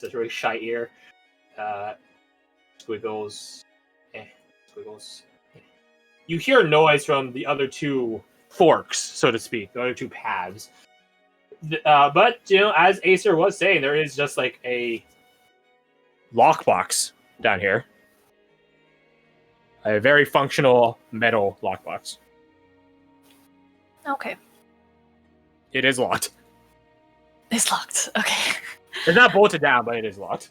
It's really shy ear. Squiggles. Squiggles. You hear noise from the other two forks, so to speak, the other two paths. But, as Acer was saying, there is just like a lockbox down here. A very functional metal lockbox. Okay. It is locked. It's locked. Okay. It's not bolted down, but it is locked.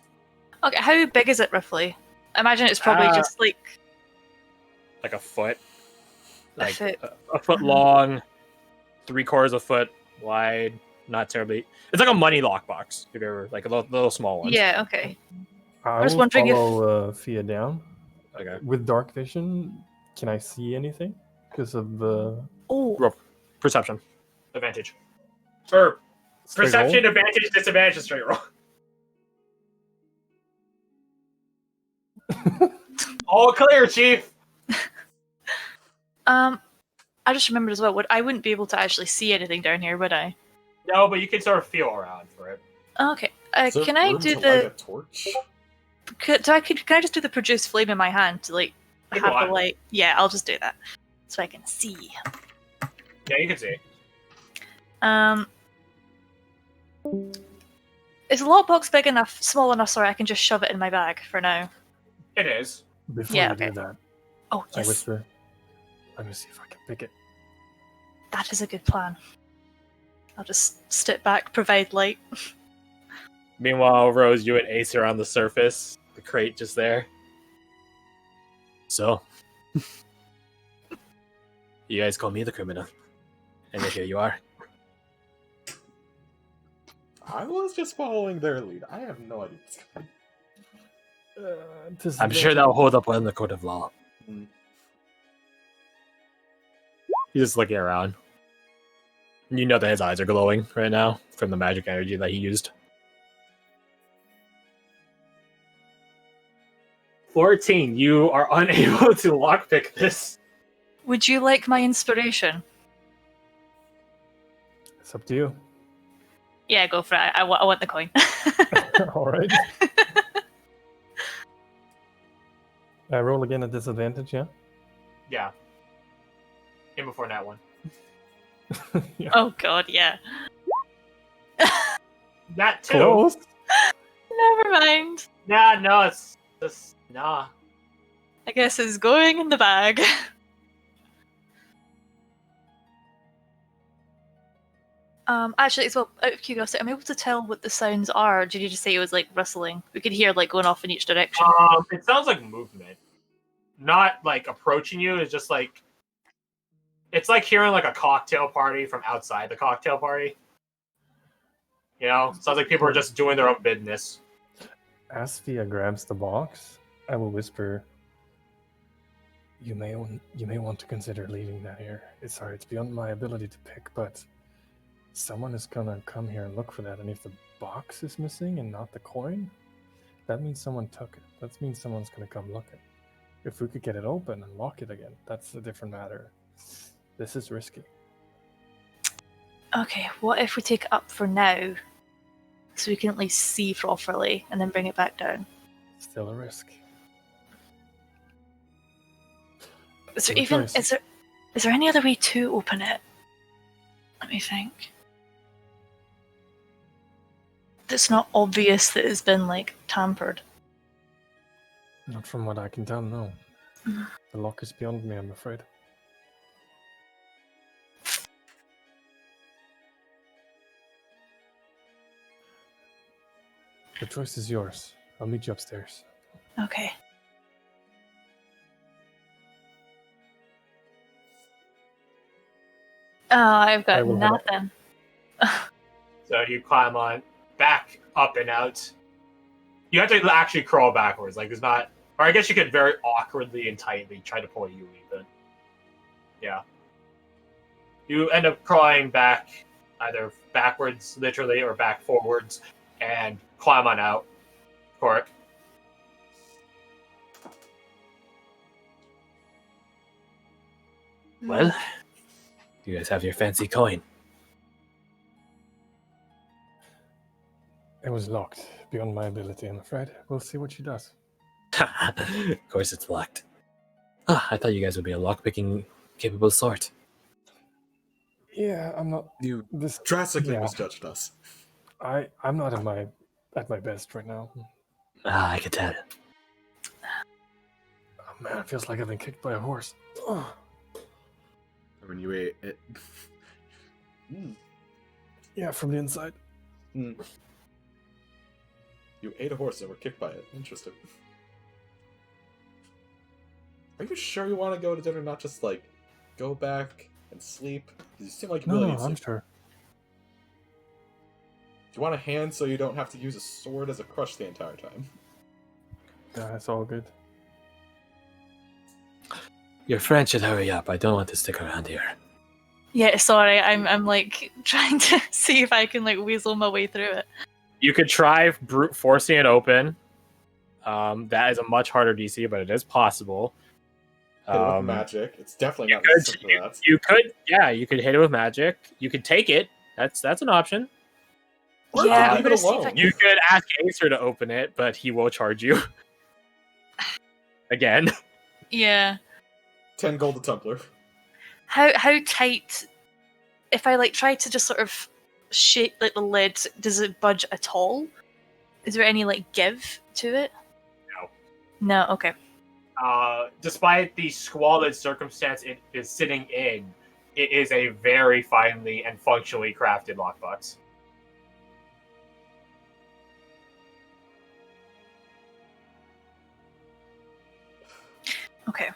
Okay, how big is it roughly? I imagine it's probably just like a foot. a foot. A foot long, 3/4 a foot wide, not terribly. It's like a money lockbox, if you're ever like a little small one. Yeah, okay. I was will wondering if- follow Fia down. Okay. With dark vision, can I see anything? Because of the... Oh, Perception. Advantage. Or straight perception, roll? advantage, disadvantage, and straight roll. All clear, Chief! I just remembered as well, I wouldn't be able to actually see anything down here, would I? No, but you can sort of feel around for it. Okay. Is there Can I room do to light a the... torch? Can I just do the produce flame in my hand to, like, You have want. the light? Yeah, I'll just do that. So I can see. Yeah, you can see. Is the lockbox big enough, small enough, so I can just shove it in my bag for now? It is. Before Yeah, you okay. do that, Oh, I yes. whisper, let me see if I can pick it. That is a good plan. I'll just step back, provide light. Meanwhile, Rose, you and Ace are on the surface. The crate just there. So, you guys call me the criminal. And here you are. I was just following their lead. I have no idea. I'm sure that'll hold up well in the court of law. Mm. He's just looking around. You know that his eyes are glowing right now from the magic energy that he used. 14. You are unable to lockpick this. Would you like my inspiration? It's up to you. Yeah, go for it. I want the coin. All right. I roll again at disadvantage, yeah? Yeah. In before that one. Yeah. Oh god, yeah. That too. Close. Never mind. Nah, no, it's just nah. I guess it's going in the bag. Actually, as well, out of curiosity, I'm able to tell what the sounds are. Or did you just say it was like rustling? We could hear like going off in each direction. It sounds like movement. Not like approaching you, it's just like it's like hearing like a cocktail party from outside the cocktail party. You know? Sounds like people are just doing their own business. As Fia grabs the box, I will whisper, you may want to consider leaving that here. It's beyond my ability to pick, but someone is gonna come here and look for that, and if the box is missing and not the coin, that means someone took it. That means someone's gonna come looking. If we could get it open and lock it again, that's a different matter. This is risky. Okay, what if we take it up for now, so we can at least see properly, and then bring it back down? Still a risk. Is there Good even choice. is there any other way to open it? Let me think. That's not obvious that it's been like tampered. Not from what I can tell, no. The lock is beyond me, I'm afraid. The choice is yours. I'll meet you upstairs. Okay. Oh, I've got I will head up. nothing. So you climb on back up and out. You have to actually crawl backwards. Like there's not, or I guess you could very awkwardly and tightly try to pull a Yui, but yeah. You end up crawling back, either backwards literally or back forwards, and climb on out for it. Well, you guys have your fancy coin. It was locked beyond my ability, I'm afraid. We'll see what she does. Of course it's locked. Ah, I thought you guys would be a lockpicking capable sort. Yeah, I'm not. You This drastically yeah. misjudged us. I'm not at my best right now. Ah, I could tell. Oh man, it feels like I've been kicked by a horse. Ugh. When you ate it. Yeah, from the inside. You ate a horse and were kicked by it. Interesting. Are you sure you want to go to dinner, not just like go back and sleep? You seem like you really No, need I'm sleep. sure. Do you want a hand so you don't have to use a sword as a crush the entire time? Yeah, it's all good. Your friend should hurry up. I don't want to stick around here. Yeah, sorry, I'm like trying to see if I can like weasel my way through it. You could try brute forcing it open. That is a much harder DC, but it is possible. Hit it with magic. It's definitely You not could, resistant to that. you could hit it with magic. You could take it. That's an option. Or Yeah, leave I'm it gonna see if I alone. can- You could ask Acer to open it, but he will charge you. Again. Yeah. 10 gold a tumbler. How tight? If I like try to just sort of shake like the lid, does it budge at all? Is there any like give to it? No. No. Okay. Despite the squalid circumstance it is sitting in, it is a very finely and functionally crafted lockbox. Okay.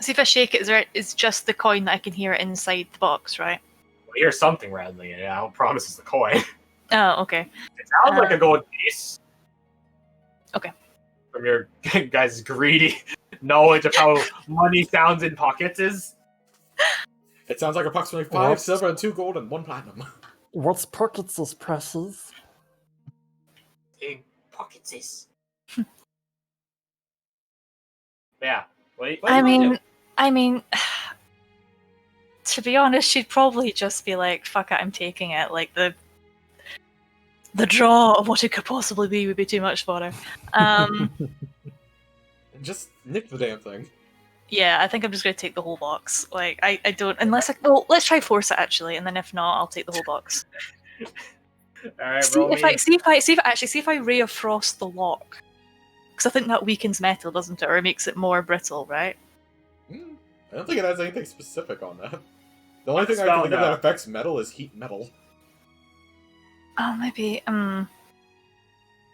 See if I shake it. Is just the coin that I can hear inside the box, right? Well, here's something randomly in it. I don't promise it's the coin. Oh, okay. It sounds like a gold piece. Okay. From your guys' greedy knowledge of how money sounds in pockets is. It sounds like approximately 5 What? silver and 2 gold and 1 platinum. What's pockets is precious? In pockets is. Yeah. What I do you wanna do? mean, to be honest, she'd probably just be like, "Fuck it, I'm taking it." Like the draw of what it could possibly be would be too much for her. Just nick the damn thing. Yeah, I think I'm just gonna take the whole box. Like I don't unless well, let's try force it actually, and then if not, I'll take the whole box. Alright, See roll if me. see if I ray of frost the lock, because I think that weakens metal, doesn't it, or it makes it more brittle, right? I don't think it has anything specific on that. The only thing I Spell can think of no. that affects metal is heat metal. Oh, maybe.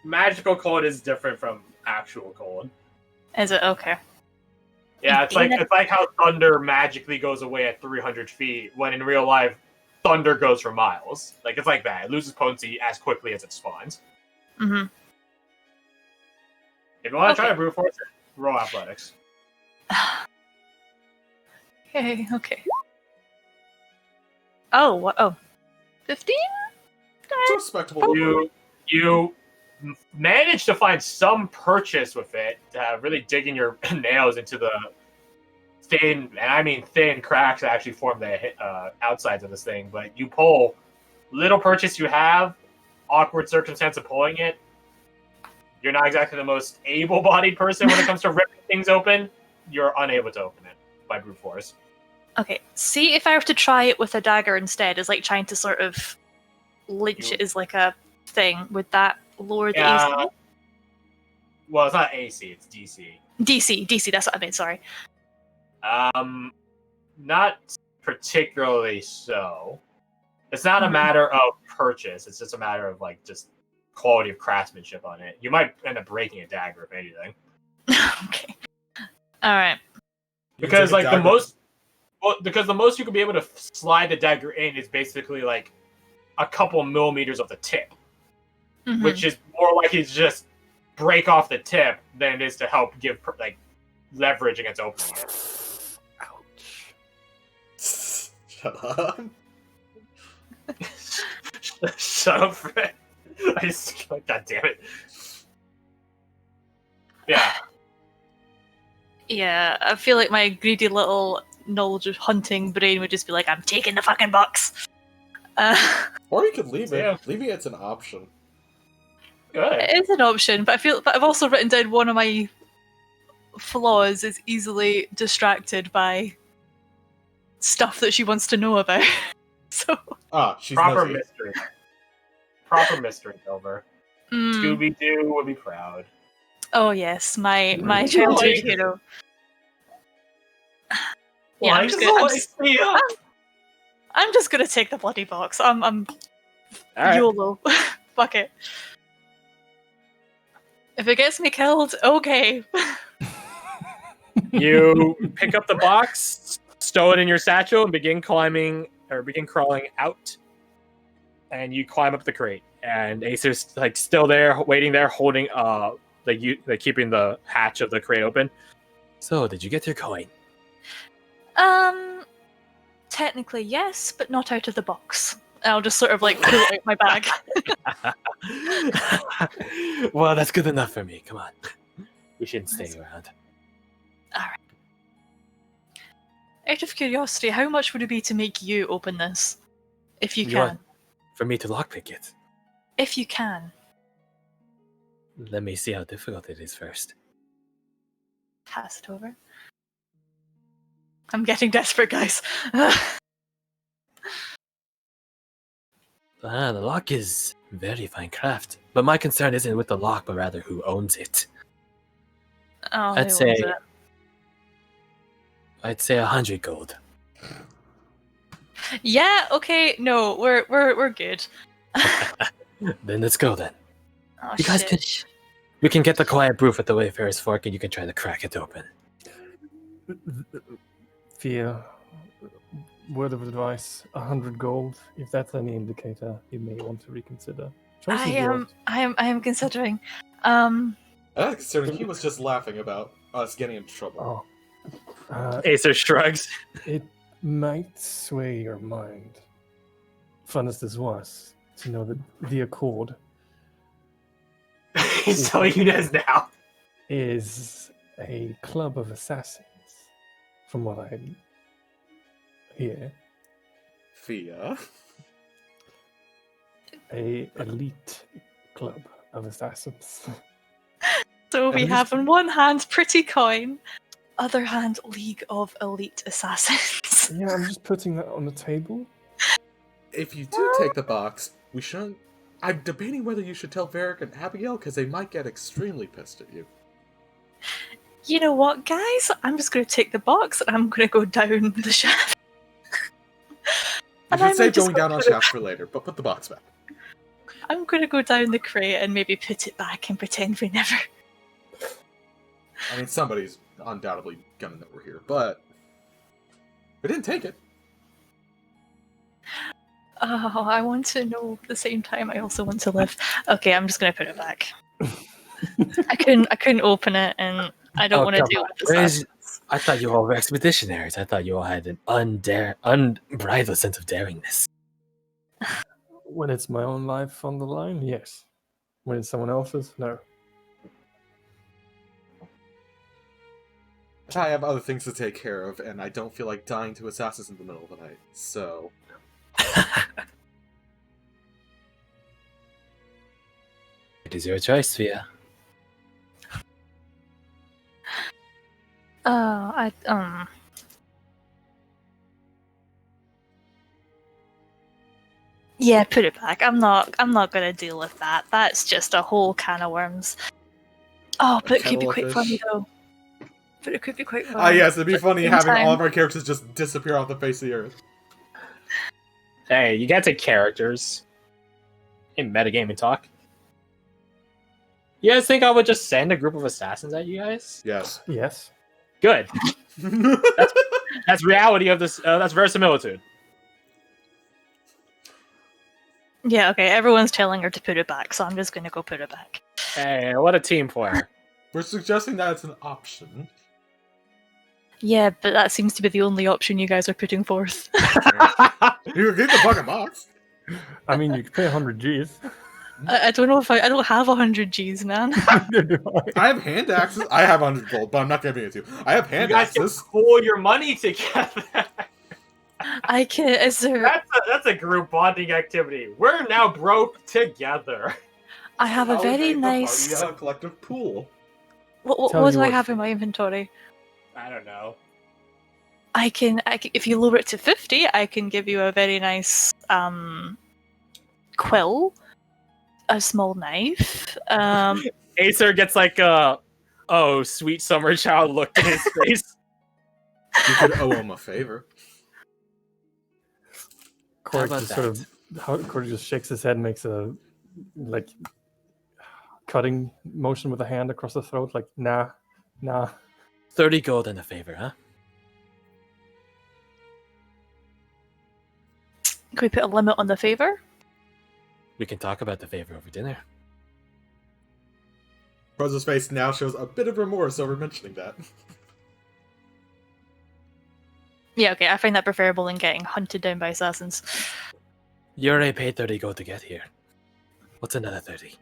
Magical cold is different from actual cold. Is it okay? Yeah, it's like how thunder magically goes away at 300 feet, when in real life, thunder goes for miles. Like, it's like that. It loses potency as quickly as it spawns. Mm-hmm. If you want to try Okay. to brute force it, roll athletics. Okay. Oh, what? Oh. 15? It's a respectable. You manage to find some purchase with it, really digging your nails into the thin, and I mean thin cracks that actually form the outsides of this thing. But you pull little purchase you have, awkward circumstance of pulling it. You're not exactly the most able-bodied person when it comes to ripping things open. You're unable to open it by brute force. Okay. See if I were to try it with a dagger instead, is like trying to sort of lynch it as like a thing. Would that lower the AC? Well, it's not AC, it's DC. DC, that's what I meant, sorry. Not particularly so. It's not a matter of purchase. It's just a matter of like just quality of craftsmanship on it. You might end up breaking a dagger if anything, Okay. Alright. because take a like the dagger. most you could be able to slide the dagger in is basically like a couple millimeters of the tip, Mhm. which is more likely to just break off the tip than it is to help give like leverage against opening it. Ouch. Shut up. Shut up, Fred. I just God damn it. Yeah. Yeah, I feel like my greedy little knowledge of hunting brain would just be like, I'm taking the fucking box. Or you could leave it. Yeah. Leaving it's an option. Good. It is an option, but I've also written down one of my flaws is easily distracted by stuff that she wants to know about. So She's Proper nosy. mystery. Proper mystery over. mm, Scooby Doo would be proud. oh yes, my Really? childhood Like- hero. Yeah, Like I'm just gonna take the bloody box. I'm All right. YOLO. Fuck it. If it gets me killed, okay. You pick up the box, stow it in your satchel, and begin crawling out. And you climb up the crate. And Acer's like still there, waiting there, holding keeping the hatch of the crate open. So, did you get your coin? Technically yes, but not out of the box. I'll just sort of like pull it out my bag. Well, that's good enough for me. Come on. We shouldn't stay around. Out of curiosity, how much would it be to make you open this? If you You can. want- For me to lockpick it. If you can. Let me see how difficult it is first. Pass it over. I'm getting desperate, guys. The lock is very fine craft. But my concern isn't with the lock, but rather who owns it. Oh, I'd who say- owns it? I'd say 100 gold. Yeah, okay, no, we're good. Then let's go then. Oh, You guys shit. We can get the quiet proof at the Wayfarer's Fork and you can try to crack it open. Fia, word of advice: 100 gold. If that's any indicator, you may want to reconsider. Choice is yours. I am considering. Considering he was just laughing about us getting into trouble. Acer shrugs. It might sway your mind. Fun as this was, to know that the Accord He's telling you this now. is a club of assassins, from what I hear. Fia. A elite club of assassins. So we And have on one hand Pretty Coin, other hand League of Elite Assassins. Yeah, I'm just putting that on the table. If you do take the box, we shouldn't. I'm debating whether you should tell Varric and Abigail because they might get extremely pissed at you. You know what, guys? I'm just going to take the box and I'm going to go down the shaft. You And should I'm save just going down on gonna- shaft for later, but put the box back. I'm going to go down the crate and maybe put it back and pretend we never. I mean, somebody's undoubtedly gonna know we're here, but we didn't take it. Oh, I want to know at the same time. I also want to live. Okay, I'm just going to put it back. I couldn't open it, and I don't Oh, want to come deal on. with this. I thought you all were expeditionaries. I thought you all had an unbridled sense of daringness. When it's my own life on the line, yes. When it's someone else's, no. I have other things to take care of, and I don't feel like dying to assassins in the middle of the night, so... It is your choice, Fia. Yeah, put it back. I'm not gonna deal with that. That's just a whole can of worms. Oh, but it could be kettle of quite funny fish. though. But it could be quite funny. Ah, yes, it'd be At the funny same having all time- of our characters just disappear off the face of the earth. Hey, you gotta take characters. In metagaming talk. You guys think I would just send a group of assassins at you guys? Yes. Yes. Good. That's reality of this. That's verisimilitude. Yeah, okay, everyone's telling her to put it back, so I'm just gonna go put it back. Hey, what a team player. We're suggesting that it's an option. Yeah, but that seems to be the only option you guys are putting forth. You get the fucking box. I mean, you could pay 100 Gs. I don't know if I don't have 100 Gs, man. I have hand axes. I have 100 gold, but I'm not giving it to you. I have You hand guys can axes. pool your money together. I can. Is there? That's a group bonding activity. We're now broke together. I have a How we very made the nice. party a collective pool. Tell What you do I what. have in my inventory? I don't know. I can. If you lower it to 50, I can give you a very nice quill, a small knife. Acer gets like a oh sweet summer child look in his face. You could owe him a favor. Corey about just sort of Corey just shakes his head, and makes a like cutting motion with a hand across the throat, like nah. 30 gold and a favor, huh? Can we put a limit on the favor? We can talk about the favor over dinner. Rose's face now shows a bit of remorse over mentioning that. Yeah, okay. I find that preferable than getting hunted down by assassins. You already paid 30 gold to get here. What's another 30?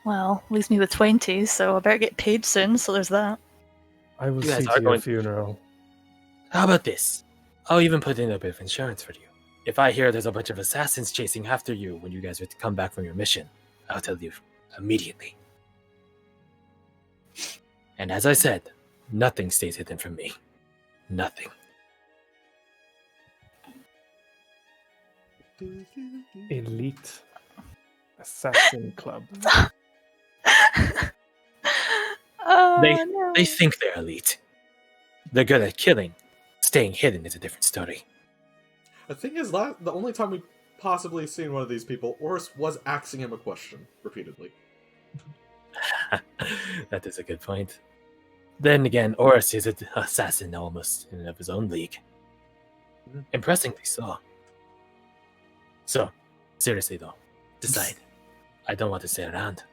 Well, leaves me with 20, so I better get paid soon. So there's that. I will You guys see are to your going- funeral. How about this? I'll even put in a bit of insurance for you. If I hear there's a bunch of assassins chasing after you when you guys are to come back from your mission, I'll tell you immediately. And as I said, nothing stays hidden from me. Nothing. Elite Assassin Club. Oh, They- no. They think they're elite. They're good at killing. Staying hidden is a different story. The thing is, the only time we possibly seen one of these people, Oris was asking him a question repeatedly. That is a good point. Then again, Oris is an assassin almost in and of his own league. Impressingly so. So, seriously though, decide. I don't want to stay around.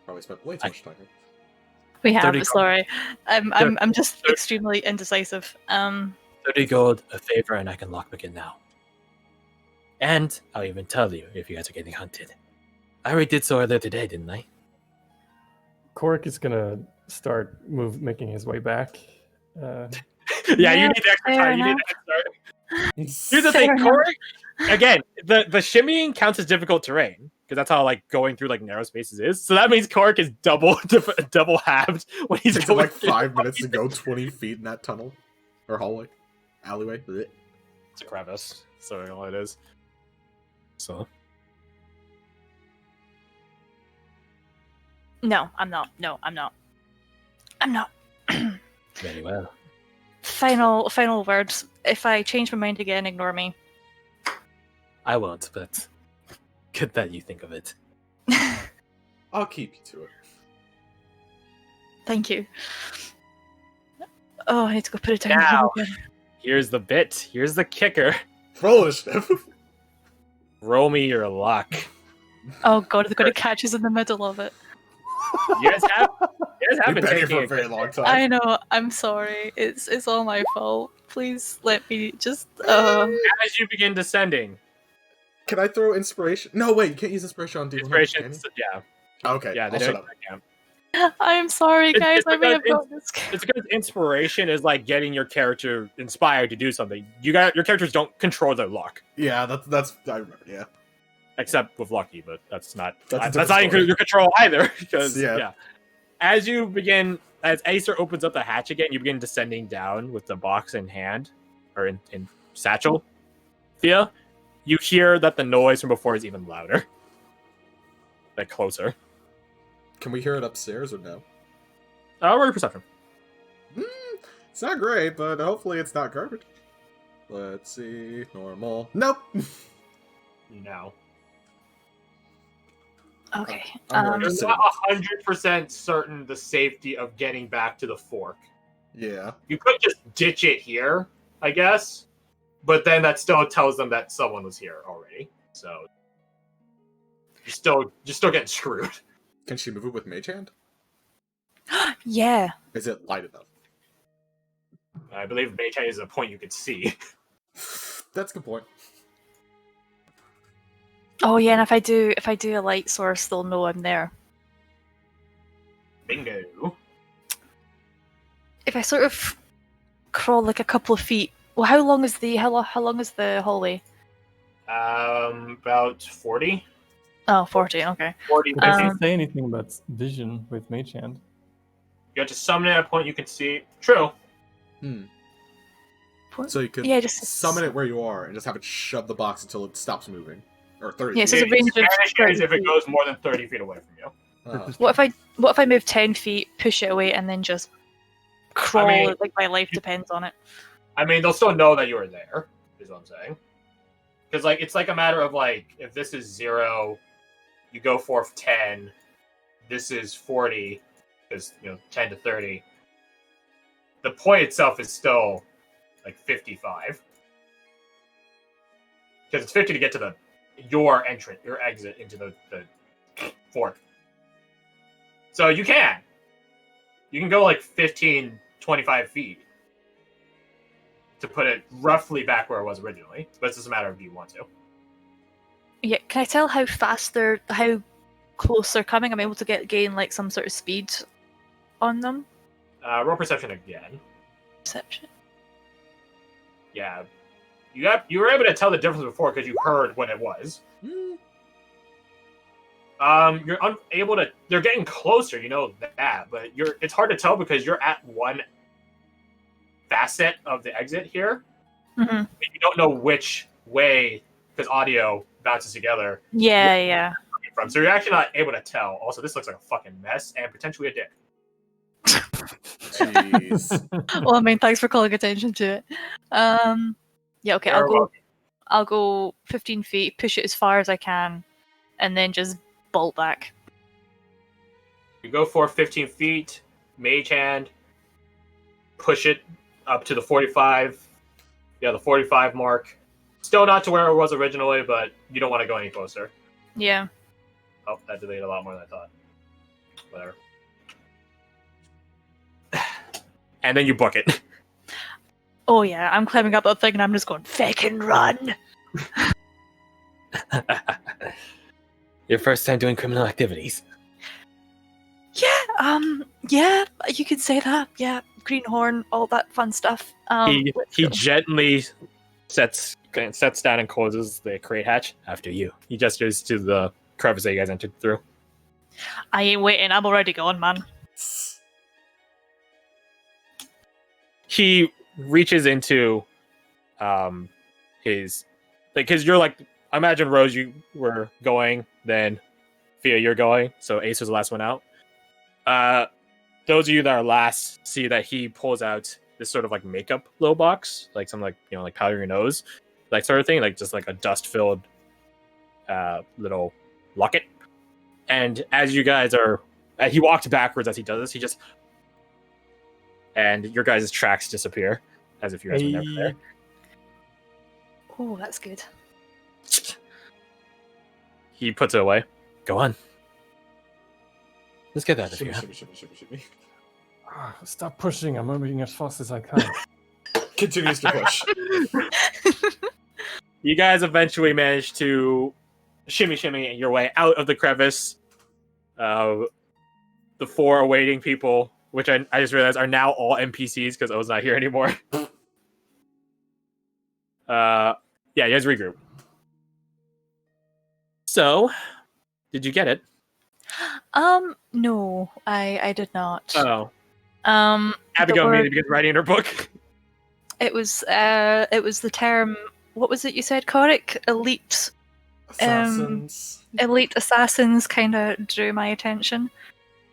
Probably spent way too much time here. We have. 30 Sorry, I'm just 30 extremely indecisive. 30 gold, a favor, and I can lockpick it now. And I'll even tell you if you guys are getting hunted. I already did so earlier today, didn't I? Korik is gonna start making his way back. Yeah, Yeah, you need extra fair time. You need enough. to start. Here's the Fair thing, enough. Corey. Again, the shimmying counts as difficult terrain because that's how like going through like narrow spaces is. So that means Cork is double halved when he's Takes him going like 5 minutes to go 20 feet in that tunnel. Or hallway. Alleyway. Blech. It's a crevice. So all it is. So No, I'm not. No, I'm not. I'm not. very well. Final words. If I change my mind again, ignore me. I won't, but good that you think of it. I'll keep you to it. Thank you. Oh, I need to go put it down Now. again. Here's the bit. Here's the kicker. Roll initiative. Roll me your luck. Oh god, they're going to catch us in the middle of it. You guys have We've been been here taking for a it very good. long time. I know. I'm sorry. It's all my fault. Please let me just. As you begin descending, Can I throw inspiration? No, wait, you can't use inspiration on D100. inspiration. can you? Yeah, Okay, yeah. I'll They shut don't. up. Yeah. I'm sorry, It's- guys. it's I may have because got this. It's because inspiration is like getting your character inspired to do something. Your characters don't control their luck, Yeah, that's I remember, yeah. except with Lucky, but that's not That's a that's different not in story. your control either. Because Yeah. as Acer opens up the hatch again, you begin descending down with the box in hand or in satchel. Thea, you hear that the noise from before is even louder, like closer. Can we hear it upstairs or no? Roll your perception. It's not great, but hopefully it's not garbage. Let's see. Normal. Nope. No. Okay. I'm more You're interested not 100% certain the safety of getting back to the fork. Yeah. You could just ditch it here, I guess, but then that still tells them that someone was here already. So you're still getting screwed. Can she move it with Mage Hand? Yeah. Is it light enough? I believe Mage Hand is a point you could see. That's a good point. Oh yeah, and if I do a light source, they'll know I'm there. Bingo. If I sort of crawl like a couple of feet Well, how long is the hallway? About 40. Oh, 40, okay. 40, It doesn't 50. say anything about vision with Mage Hand. You have to summon it at a point you can see. True. So you could just summon it where you are and just have it shove the box until it stops moving. Or 30 Yeah, feet. so it's a range of Advantage 30 is if it feet. goes more than 30 feet away from you. What if I move 10 feet, push it away, and then just crawl? mean- like my life depends on it. I mean, they'll still know that you were there, is what I'm saying. Because, like, it's like a matter of, like, if this is 0, you go for 10, this is 40, because, 10 to 30. The point itself is still, like, 55. Because it's 50 to get to your exit into the fort. So you can go, like, 15, 25 feet to put it roughly back where it was originally. But it's just a matter of do you want to. Yeah, can I tell how fast how close they're coming? I'm able to gain like some sort of speed on them. Roll perception again. Perception. Yeah, you were able to tell the difference before because you heard what it was. You're unable to. They're getting closer, you know that, but it's hard to tell because you're at one facet of the exit here. Mm-hmm. And you don't know which way because audio bounces together. Yeah. From so you're actually not able to tell. Also, this looks like a fucking mess and potentially a dick. Jeez. Well, I mean, thanks for calling attention to it. Yeah, okay, I'll go 15 feet, push it as far as I can, and then just bolt back. You go for 15 feet, mage hand, push it up to the 45. Yeah, the 45 mark. Still not to where it was originally, but you don't want to go any closer. Yeah. Oh, that delayed a lot more than I thought. Whatever. And then you book it. Oh yeah, I'm climbing up that thing and I'm just going, fucking run! Your first time doing criminal activities. Yeah, you could say that. Yeah, greenhorn, all that fun stuff. He let's go. gently sets down and closes the crate hatch after you. He gestures to the crevice that you guys entered through. I ain't waiting, I'm already gone, man. He reaches into his because you're like, I imagine Rose, you were going, then Fia, you're going, so Ace was the last one out. Those of you that are last see that he pulls out this sort of like makeup little box, like some like like powder your nose, like sort of thing, like just like a dust filled little locket. And as you guys are, he walks backwards as he does this. He just and your guys' tracks disappear as if you guys were never there. Oh, that's good. He puts it away. Go on. Let's get that. Shimmy, shimmy, shimmy, shimmy, shimmy. Stop pushing. I'm moving as fast as I can. Continues to push. You guys eventually manage to shimmy your way out of the crevice. The 4 awaiting people, which I just realized are now all NPCs because O's not here anymore. Yeah, you guys regroup. So, did you get it? No, I did not. Oh. but Abigail made it because writing in her book. it was the term. What was it you said, Korik? Elite Assassins. elite assassins kind of drew my attention.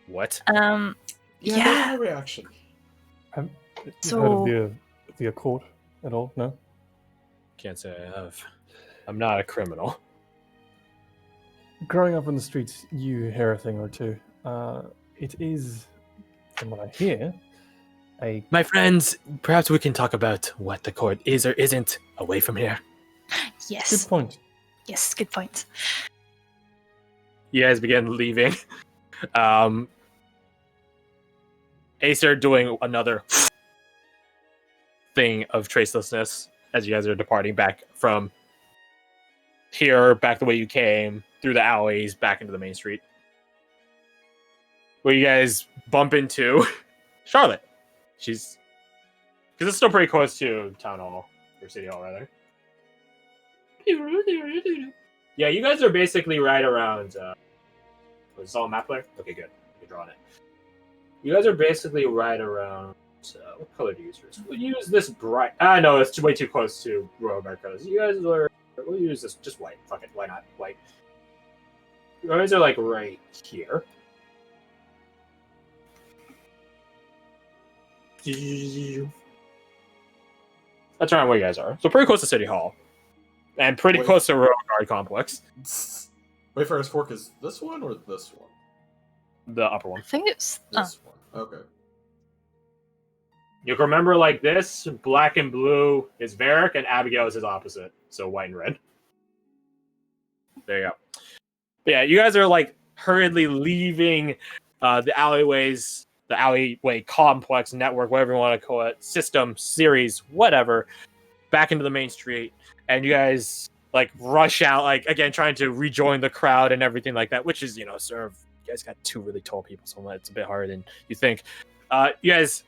What? Yeah, Yeah. that's my reaction. You So- heard of the Accord at all? No? Can't say I have. I'm not a criminal. Growing up on the streets, you hear a thing or two. It is, from what I hear, My friends, perhaps we can talk about what the court is or isn't away from here. Yes. good point. Yes. Good point. You guys begin leaving. Acer doing another thing of tracelessness as you guys are departing back from here, back the way you came, through the alleys, back into the main street. Where you guys bump into Charlotte. Because it's still pretty close to Town Hall. or City Hall rather. Yeah, you guys are basically right around. Was this all a map player? Okay, good. You're drawing it. You guys are basically right around. What color do you use first? We'll use this bright. No, it's way too close to Royal Americas. You guys are. We'll use this just white. Fuck it, why not white? You guys are like right here. That's around where you guys are. So pretty close to City Hall, and pretty close to Royal Guard Complex. Wayfarer's Fork is this one or this one? The upper one. I think it's. This one. Okay. You can remember like this, black and blue is Varric, and Abigail is his opposite. So white and red. There you go. But yeah, you guys are like hurriedly leaving the alleyways, the alleyway complex, network, whatever you want to call it, system, series, whatever, back into the main street. And you guys like rush out, like again, trying to rejoin the crowd and everything like that, which is, you guys got two really tall people, so it's a bit harder than you think. You guys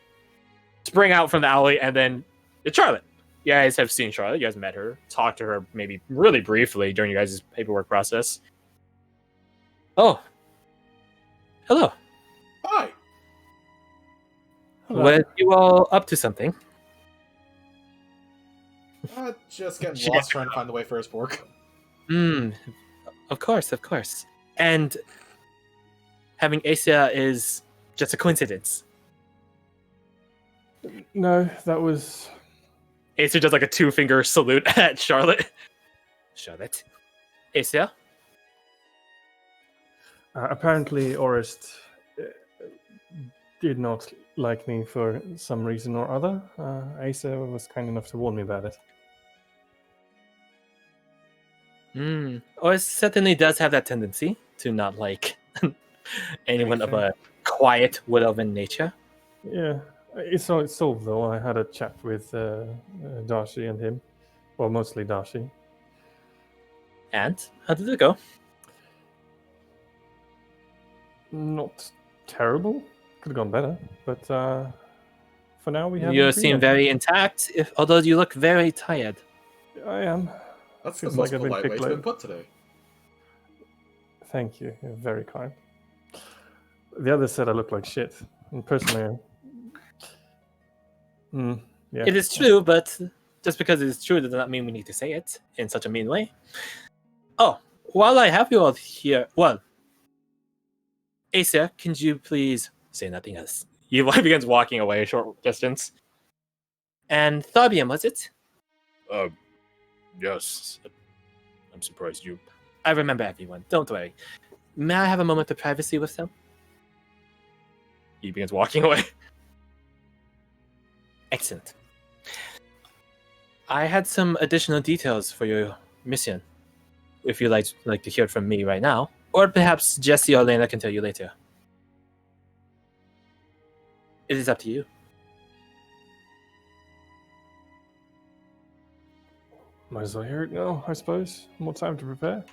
spring out from the alley, and then it's Charlotte. You guys have seen Charlotte. You guys met her, talked to her maybe really briefly during you guys' paperwork process. Oh. Hello. Hi. Hello. Were you all up to something? Just getting She lost gets- trying to find the Wayfarer's Fork. Of course. And having Asia is just a coincidence. No, that was Acer does like a 2-finger salute at Charlotte. Charlotte. Asia? apparently Orist did not like me for some reason or other. Asa was kind enough to warn me about it. Or certainly does have that tendency to not like anyone of a quiet, wood-elven nature. Yeah, it's solved though. I had a chat with Darcy and him. Well, mostly Darcy. And how did it go? Not terrible. Could have gone better, but for now we have. You seem very intact, although you look very tired. I am. That's Feels the most like I've been polite way picked it's been late. put today. Thank you. You're very kind. The others said I look like shit. And personally, yeah. It is true, but just because it is true does not mean we need to say it in such a mean way. Oh, while I have you all here, well, Asa, can you please say nothing else? He begins walking away a short distance. And Tharbium, was it? Yes. I'm surprised you. I remember everyone. Don't worry. May I have a moment of privacy with them? He begins walking away. Excellent. I had some additional details for your mission. If you'd like to hear it from me right now, or perhaps Jesse or Lena can tell you later. It is up to you. Might as well hear it now, I suppose. More time to prepare.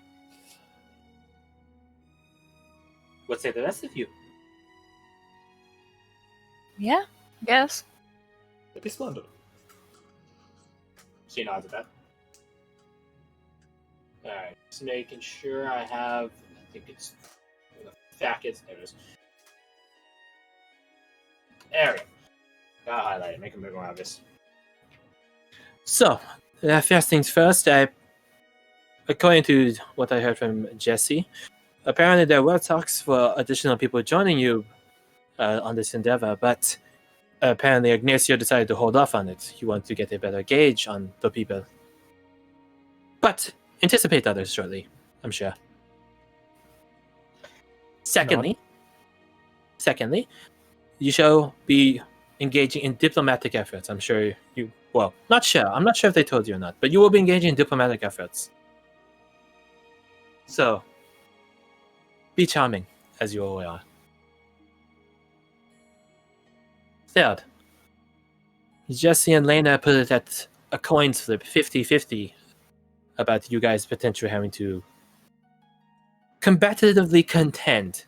What say the rest of you? Yeah, I guess. It'd be splendid. She nods at that. Alright, just making sure I have. I think it's. Where the fact is. There it is. There we go. Gotta highlight it, make it more obvious. So, first things first, according to what I heard from Jesse, apparently there were talks for additional people joining you on this endeavor, but apparently Ignacio decided to hold off on it. He wanted to get a better gauge on the people. But anticipate others shortly, I'm sure. Secondly, you shall be engaging in diplomatic efforts. I'm sure you... Well, not sure. I'm not sure if they told you or not, but you will be engaging in diplomatic efforts. So, be charming, as you all are. Third, Jesse and Lena put it at a coin flip, 50-50, about you guys potentially having to combatively contend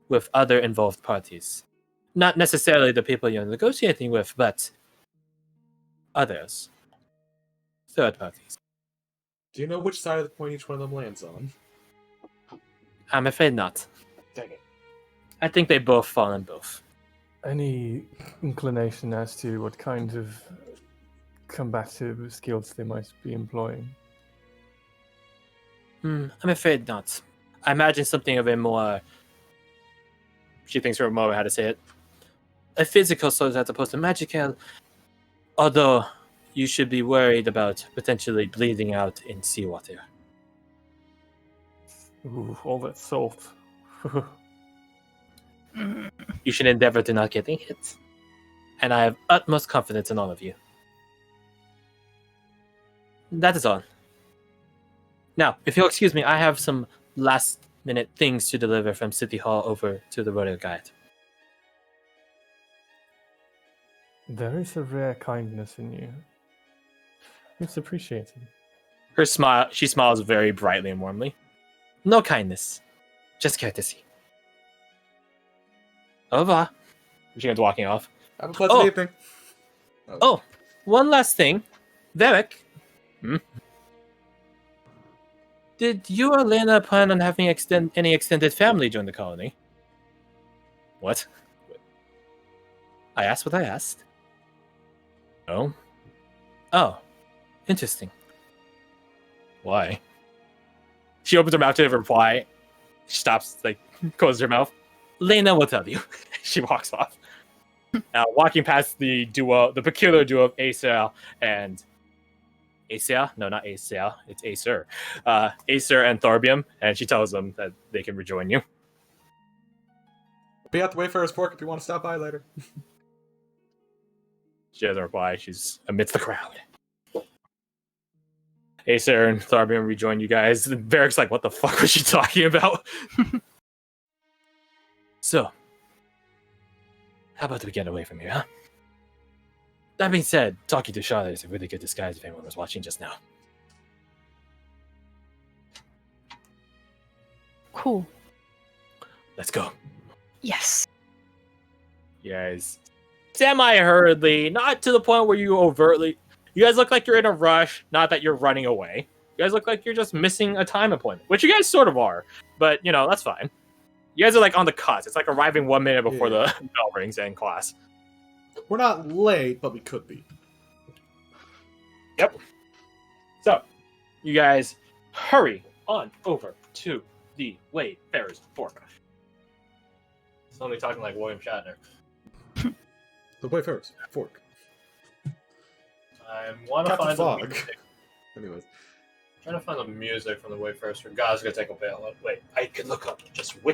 with other involved parties. Not necessarily the people you're negotiating with, but others. third parties. Do you know which side of the coin each one of them lands on? I'm afraid not. Dang it. I think they both fall in both. Any inclination as to what kind of combative skills they might be employing? I'm afraid not. I imagine something of a more... She thinks for a moment how to say it. A physical sort as opposed to magical. Although, you should be worried about potentially bleeding out in seawater. Ooh, all that salt. You should endeavor to not getting hit. And I have utmost confidence in all of you. That is all. Now, if you'll excuse me, I have some last-minute things to deliver from City Hall over to the Royal Guide. There is a rare kindness in you. It's appreciated. She smiles very brightly and warmly. No kindness, just courtesy. Au revoir. She goes walking off. Have a pleasant evening. Oh, one last thing. Varric. Did you or Lena plan on having any extended family join the colony? What? I asked what I asked. No? Oh. Interesting. Why? She opens her mouth to reply. She stops, closes her mouth. Lena will tell you. She walks off. Now, walking past the peculiar duo of Acer and... Acer? No, not Acer. It's Acer. Acer and Thorbium, and she tells them that they can rejoin you. Be at the Wayfarer's Fork if you want to stop by later. She doesn't reply. She's amidst the crowd. Acer and Thorbium rejoin you guys. Varric's like, what the fuck was she talking about? So, how about we get away from here, huh? That being said, talking to Charlotte is a really good disguise if anyone was watching just now. Cool. Let's go. Yes. You guys, semi-hurriedly, not to the point where you overtly... You guys look like you're in a rush, not that you're running away. You guys look like you're just missing a time appointment, which you guys sort of are, but, that's fine. You guys are, on the cusp. It's like arriving 1 minute before the bell rings in class. We're not late, but we could be. Yep. So, you guys hurry on over to the Wayfarer's Fork. Somebody talking like William Shatner. The Wayfarer's Fork. I want to Captain find the Fog. music. Anyways. Trying to find the music from the Wayfarer's Fork. God's gonna take a bail. Wait, I can look up just which